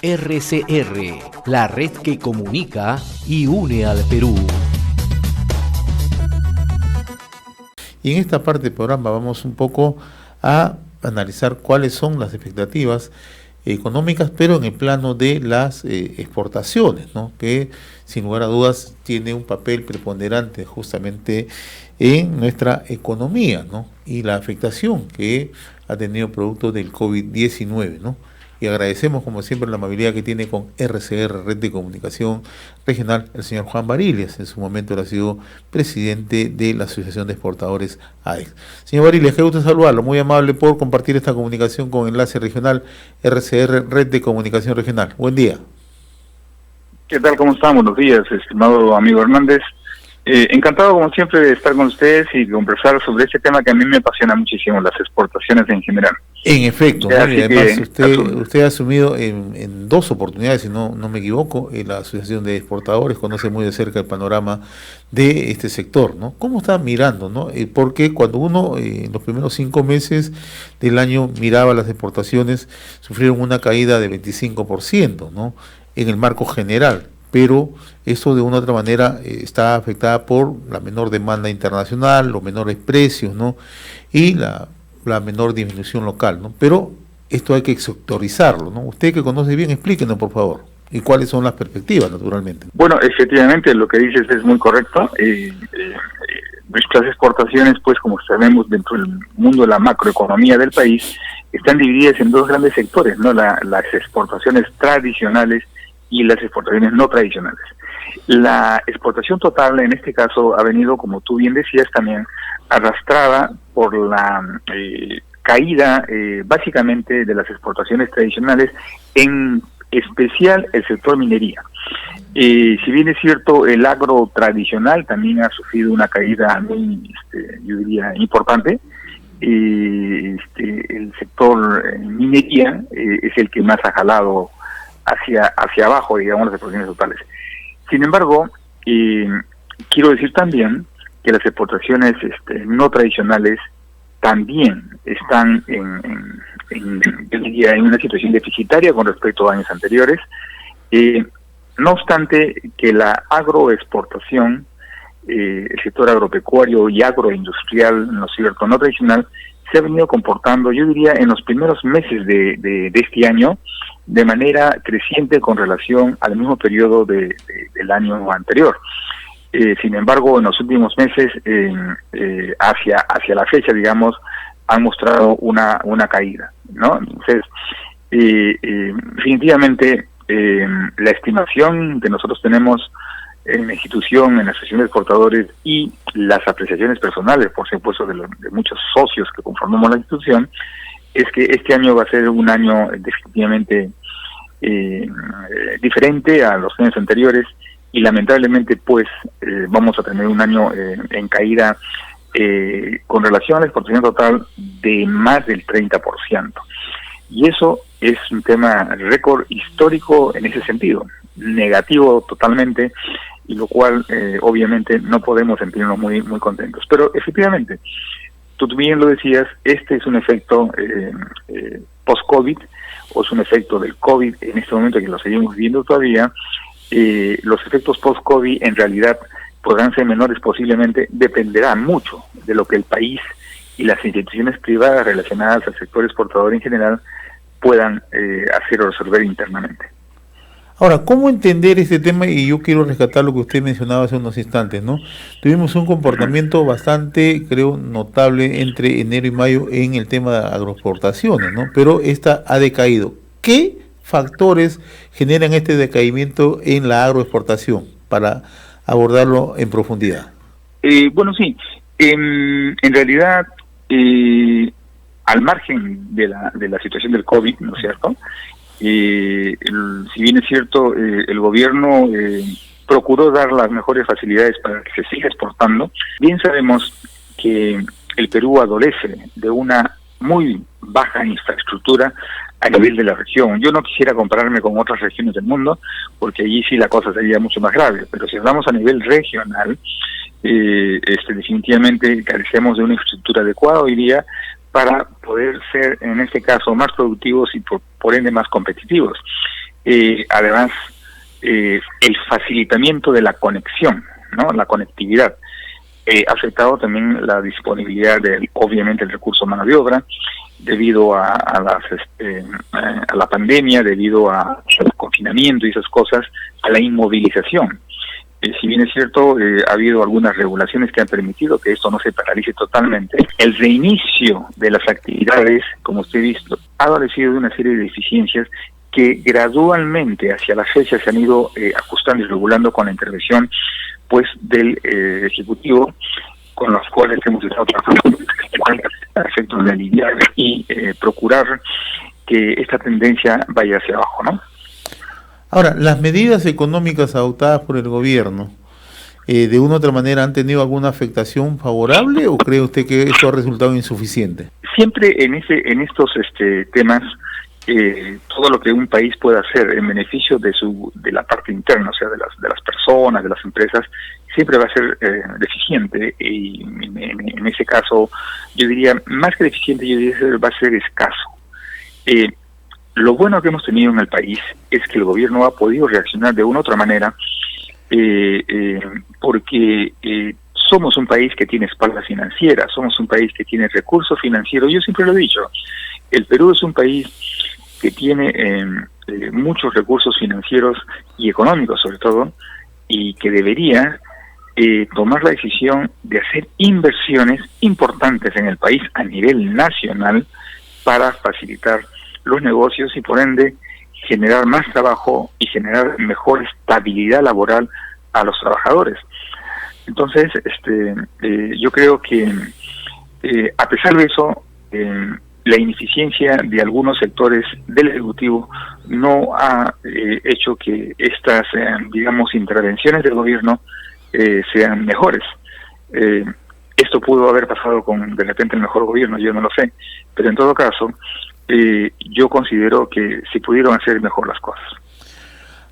RCR, la red que comunica y une al Perú. Y en esta parte del programa vamos un poco a analizar cuáles son las expectativas económicas, pero en el plano de las exportaciones, ¿no? Que sin lugar a dudas tiene un papel preponderante justamente en nuestra economía, ¿no? Y la afectación que ha tenido producto del COVID-19, ¿no? Y agradecemos como siempre la amabilidad que tiene con RCR, Red de Comunicación Regional, el señor Juan Barillas. En su momento él ha sido presidente de la Asociación de Exportadores AEX. Señor Barillas, qué gusto saludarlo, muy amable por compartir esta comunicación con Enlace Regional, RCR, Red de Comunicación Regional. Buen día. ¿Qué tal? ¿Cómo están? Buenos días, estimado amigo Hernández. Encantado, como siempre, de estar con ustedes y conversar sobre este tema que a mí me apasiona muchísimo, las exportaciones en general. En efecto, ¿no? Y además usted ha asumido en dos oportunidades, si no me equivoco, en la Asociación de Exportadores, conoce muy de cerca el panorama de este sector, ¿no? ¿Cómo está mirando, no? Porque cuando uno en los primeros 5 meses del año miraba las exportaciones, sufrieron una caída de 25%, ¿no? En el marco general. Pero eso de una u otra manera está afectada por la menor demanda internacional, los menores precios, ¿no? Y la menor disminución local, ¿no? Pero esto hay que sectorizarlo, ¿no? Usted que conoce bien, explíquenos por favor, y cuáles son las perspectivas, naturalmente. Bueno, efectivamente, lo que dices es muy correcto. Nuestras exportaciones, pues como sabemos, dentro del mundo de la macroeconomía del país, están divididas en dos grandes sectores, ¿no? Las exportaciones tradicionales y las exportaciones no tradicionales. La exportación total, en este caso, ha venido, como tú bien decías, también arrastrada por la caída, básicamente, de las exportaciones tradicionales, en especial el sector minería. Si bien es cierto, el agro tradicional también ha sufrido una caída muy, yo diría, importante. El sector minería es el que más ha jalado hacia abajo, digamos, las exportaciones totales. Sin embargo, quiero decir también que las exportaciones no tradicionales también están yo diría, en una situación deficitaria con respecto a años anteriores. No obstante, que la agroexportación, el sector agropecuario y agroindustrial, ¿no es cierto?, no tradicional, se ha venido comportando, yo diría, en los primeros meses de este año, de manera creciente con relación al mismo periodo del año anterior. Sin embargo, en los últimos meses, hacia la fecha, digamos, han mostrado una caída, ¿no? Entonces, definitivamente, la estimación que nosotros tenemos en la institución, en la Asociación de Exportadores y las apreciaciones personales, por supuesto, de muchos socios que conformamos la institución, es que este año va a ser un año definitivamente diferente a los años anteriores y lamentablemente pues vamos a tener un año en caída con relación a la exportación total de más del 30%. Y eso es un tema récord histórico en ese sentido, negativo totalmente, y lo cual obviamente no podemos sentirnos muy contentos. Pero efectivamente, tú bien lo decías, este es un efecto post-COVID, o es un efecto del COVID en este momento que lo seguimos viendo todavía. Los efectos post-COVID en realidad podrán ser menores posiblemente, dependerá mucho de lo que el país y las instituciones privadas relacionadas al sector exportador en general puedan hacer o resolver internamente. Ahora, ¿cómo entender este tema? Y yo quiero rescatar lo que usted mencionaba hace unos instantes, ¿no? Tuvimos un comportamiento bastante, creo, notable entre enero y mayo en el tema de agroexportaciones, ¿no? Pero esta ha decaído. ¿Qué factores generan este decaimiento en la agroexportación para abordarlo en profundidad? Bueno, sí. En realidad, al margen de la situación del COVID, ¿no es cierto?, si bien es cierto, el gobierno procuró dar las mejores facilidades para que se siga exportando. Bien sabemos que el Perú adolece de una muy baja infraestructura a nivel de la región. Yo no quisiera compararme con otras regiones del mundo, porque allí sí la cosa sería mucho más grave, pero si hablamos a nivel regional, definitivamente carecemos de una infraestructura adecuada hoy día para poder ser, en este caso, más productivos y por ende más competitivos. además, el facilitamiento de la conexión, ¿no? La conectividad. Ha afectado también la disponibilidad obviamente, el recurso mano de obra, debido a la pandemia, debido al confinamiento y esas cosas, a la inmovilización. Si bien es cierto, ha habido algunas regulaciones que han permitido que esto no se paralice totalmente. El reinicio de las actividades, como usted ha visto, ha adolecido de una serie de deficiencias que gradualmente hacia la fecha se han ido ajustando y regulando con la intervención pues del Ejecutivo, con los cuales hemos estado trabajando a efectos de aliviar y procurar que esta tendencia vaya hacia abajo, ¿no? Ahora, las medidas económicas adoptadas por el gobierno, ¿de una u otra manera han tenido alguna afectación favorable o cree usted que esto ha resultado insuficiente? Siempre en estos temas, todo lo que un país pueda hacer en beneficio de la parte interna, o sea, de las personas, de las empresas, siempre va a ser deficiente, y en ese caso, yo diría, más que deficiente, yo diría va a ser escaso. Lo bueno que hemos tenido en el país es que el gobierno ha podido reaccionar de una u otra manera, porque somos un país que tiene espalda financiera, somos un país que tiene recursos financieros. Yo siempre lo he dicho, el Perú es un país que tiene muchos recursos financieros y económicos sobre todo, y que debería tomar la decisión de hacer inversiones importantes en el país a nivel nacional para facilitar los negocios y por ende generar más trabajo y generar mejor estabilidad laboral a los trabajadores. Entonces, yo creo que a pesar de eso, la ineficiencia de algunos sectores del Ejecutivo no ha hecho que estas, digamos, intervenciones del gobierno sean mejores. Esto pudo haber pasado con, de repente, el mejor gobierno, yo no lo sé, pero en todo caso, yo considero que se pudieron hacer mejor las cosas.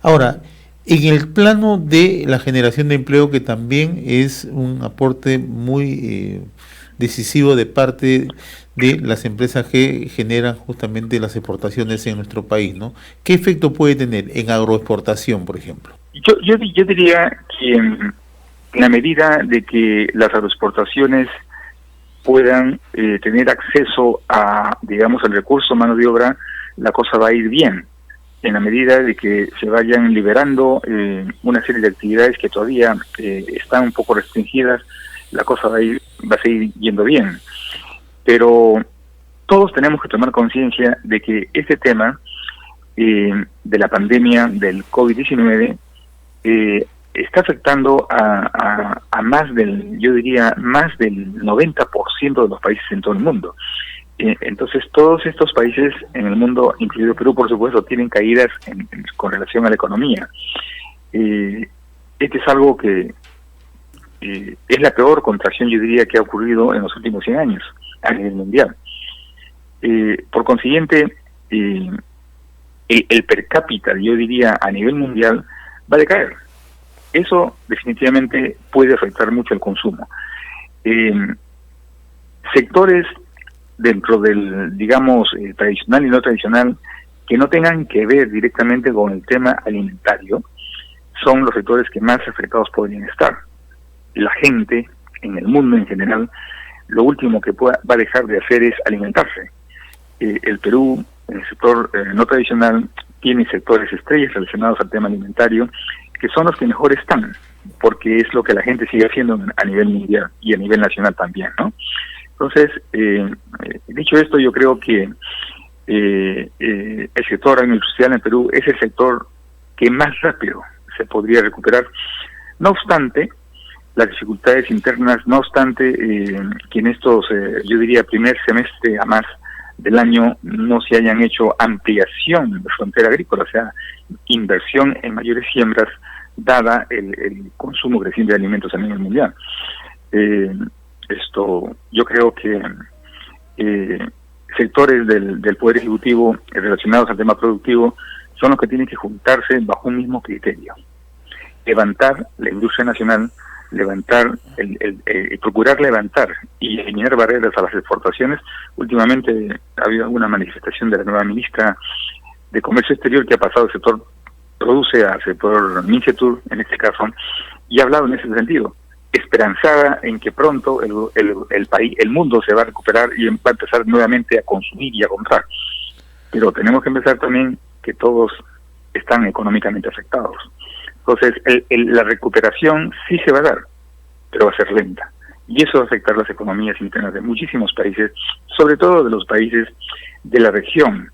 Ahora, en el plano de la generación de empleo, que también es un aporte muy decisivo de parte de las empresas que generan justamente las exportaciones en nuestro país, ¿no? ¿Qué efecto puede tener en agroexportación, por ejemplo? Yo diría que en la medida de que las agroexportaciones puedan tener acceso a, digamos, al recurso mano de obra, la cosa va a ir bien. En la medida de que se vayan liberando una serie de actividades que todavía están un poco restringidas, la cosa va a seguir yendo bien. Pero todos tenemos que tomar conciencia de que este tema de la pandemia del COVID-19 está afectando a más yo diría, más del 90% de los países en todo el mundo. Entonces, todos estos países en el mundo, incluido Perú, por supuesto, tienen caídas con relación a la economía. Este es algo que es la peor contracción, yo diría, que ha ocurrido en los últimos 100 años a nivel mundial. Por consiguiente, el per cápita, yo diría, a nivel mundial, va a decaer. Eso definitivamente puede afectar mucho el consumo. Sectores dentro del, digamos, tradicional y no tradicional, que no tengan que ver directamente con el tema alimentario, son los sectores que más afectados podrían estar. La gente, en el mundo en general, lo último que va a dejar de hacer es alimentarse. El Perú, en el sector no tradicional, tiene sectores estrellas relacionados al tema alimentario, que son los que mejor están, porque es lo que la gente sigue haciendo a nivel mundial y a nivel nacional también, ¿no? Entonces, dicho esto, yo creo que el sector agroindustrial en Perú es el sector que más rápido se podría recuperar. No obstante, las dificultades internas, no obstante que en estos, yo diría, primer semestre a más del año no se hayan hecho ampliación de frontera agrícola, o sea, inversión en mayores siembras, dada el consumo creciente de alimentos a nivel mundial. Yo creo que sectores del Poder Ejecutivo relacionados al tema productivo son los que tienen que juntarse bajo un mismo criterio: levantar la industria nacional, procurar levantar y eliminar barreras a las exportaciones. Últimamente ha habido alguna manifestación de la nueva ministra de comercio exterior que ha pasado del sector produce al sector Mincetur, en este caso, y ha hablado en ese sentido, esperanzada en que pronto el mundo se va a recuperar y va a empezar nuevamente a consumir y a comprar. Pero tenemos que empezar también que todos están económicamente afectados. Entonces, la recuperación sí se va a dar, pero va a ser lenta. Y eso va a afectar las economías internas de muchísimos países, sobre todo de los países de la región.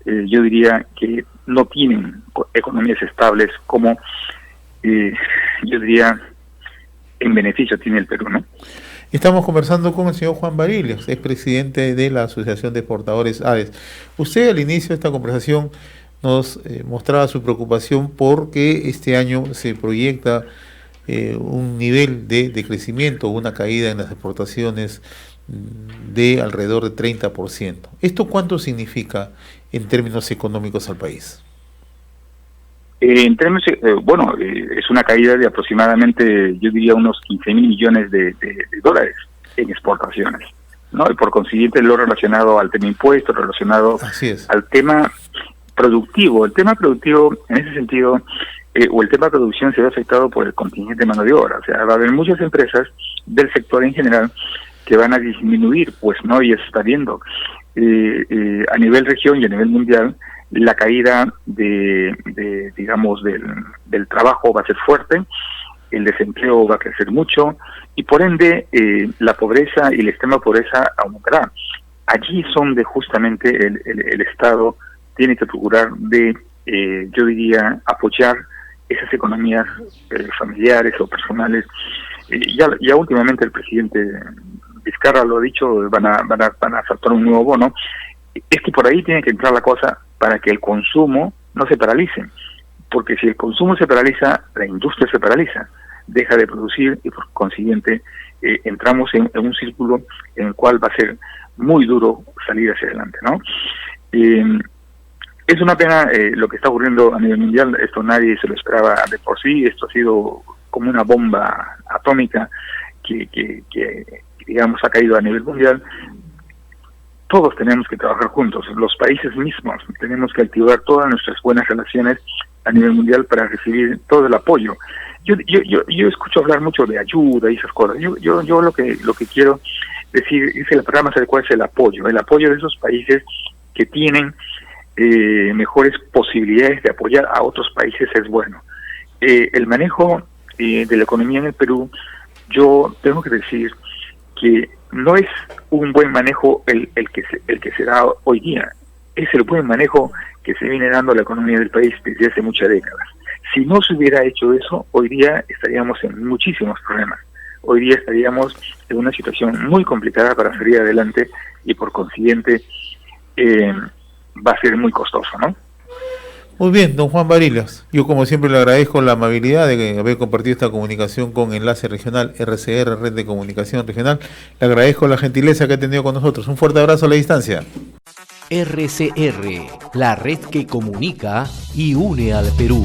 Yo diría que no tienen economías estables como, yo diría, en beneficio tiene el Perú, ¿no? Estamos conversando con el señor Juan Barillas, es presidente de la Asociación de Exportadores ADES. Usted al inicio de esta conversación nos mostraba su preocupación porque este año se proyecta un nivel de crecimiento, una caída en las exportaciones de alrededor de 30%. ¿Esto cuánto significa en términos económicos al país? En términos, es una caída de aproximadamente, yo diría, unos 15.000 millones de dólares en exportaciones, ¿no? Y por consiguiente lo relacionado al tema impuestos, relacionado al tema productivo. El tema productivo, en ese sentido, o el tema de producción se ve afectado por el contingente de mano de obra. O sea, va a haber muchas empresas del sector en general que van a disminuir, pues no, y se está viendo a nivel región y a nivel mundial, la caída digamos, del trabajo va a ser fuerte, el desempleo va a crecer mucho, y por ende la pobreza y el extrema pobreza aumentará. Allí es donde justamente el Estado tiene que procurar de, yo diría, apoyar esas economías familiares o personales. Ya últimamente el presidente Vizcarra lo ha dicho, van a saltar un nuevo bono. Es que por ahí tiene que entrar la cosa para que el consumo no se paralice, porque si el consumo se paraliza, la industria se paraliza, deja de producir y por consiguiente entramos en un círculo en el cual va a ser muy duro salir hacia adelante, ¿no? Es una pena lo que está ocurriendo a nivel mundial. Esto nadie se lo esperaba de por sí. Esto ha sido como una bomba atómica que digamos ha caído a nivel mundial. Todos tenemos que trabajar juntos, los países mismos tenemos que activar todas nuestras buenas relaciones a nivel mundial para recibir todo el apoyo. Yo escucho hablar mucho de ayuda y esas cosas. Yo lo que quiero decir es que la palabra más adecuada es el apoyo de esos países que tienen mejores posibilidades de apoyar a otros países es bueno. El manejo de la economía en el Perú, yo tengo que decir que no es un buen manejo el que se da hoy día, es el buen manejo que se viene dando a la economía del país desde hace muchas décadas. Si no se hubiera hecho eso, hoy día estaríamos en muchísimos problemas. Hoy día estaríamos en una situación muy complicada para salir adelante y por consiguiente va a ser muy costoso, ¿no? Muy bien, don Juan Barillas. Yo como siempre le agradezco la amabilidad de haber compartido esta comunicación con Enlace Regional, RCR, Red de Comunicación Regional. Le agradezco la gentileza que ha tenido con nosotros. Un fuerte abrazo a la distancia. RCR, la red que comunica y une al Perú.